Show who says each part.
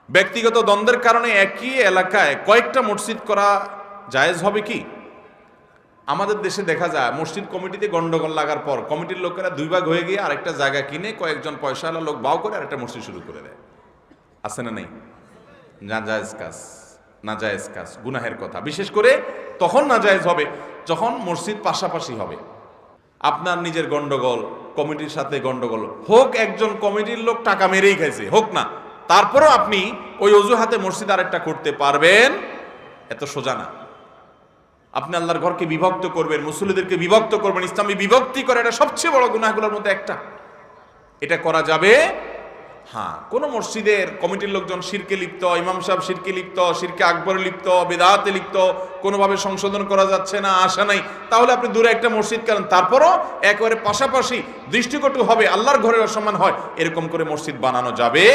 Speaker 1: ব্যক্তিগত দ্বন্দ্বের কারণে একই এলাকায় কয়েকটা মসজিদ করা জায়েজ হবে কি? আমাদের দেশে দেখা যায় মসজিদ কমিটিতে গন্ডগোল লাগার পর কমিটির লোকেরা দুই ভাগ হয়ে গিয়ে আরেকটা জায়গা কিনে কয়েকজন পয়সাওয়ালা লোক বাও করে আরেকটা মসজিদ শুরু করে দেয়। আছে না নেই? নাজায়েজ কাজ, নাজায়েজ কাজ, গুনাহের কথা। বিশেষ করে তখন নাজায়েজ হবে যখন মসজিদ পাশাপাশি হবে। আপনার নিজের গন্ডগোল, কমিটির সাথে গন্ডগোল হোক, একজন কমিটির লোক টাকা মেরেই খাইছে হোক না, তারপরও আপনি ওই অজুহাতে মসজিদ আরেকটা করতে পারবেন? এত সোজা না। আপনি আল্লাহর ঘরকে বিভক্ত করবেন, মুসল্লিদেরকে বিভক্ত করবেন, ইসলামী বিভক্তি করে, এটা সবচেয়ে বড় গুনাহগুলোর মধ্যে একটা। এটা করা যাবে। হ্যাঁ, কোন মসজিদের কমিটির লোকজন শিরকে লিপ্ত, ইমাম সাহেব শিরকে লিপ্ত, শিরকে আকবরে লিপ্ত, বেদাতে লিপ্ত, কোনোভাবে সংশোধন করা যাচ্ছে না, আশা নাই, তাহলে আপনি দূরে একটা মসজিদ করেন। তারপরও একেবারে পাশাপাশি দৃষ্টিকটু হবে, আল্লাহর ঘরের অসম্মান হয়, এরকম করে মসজিদ বানানো যাবে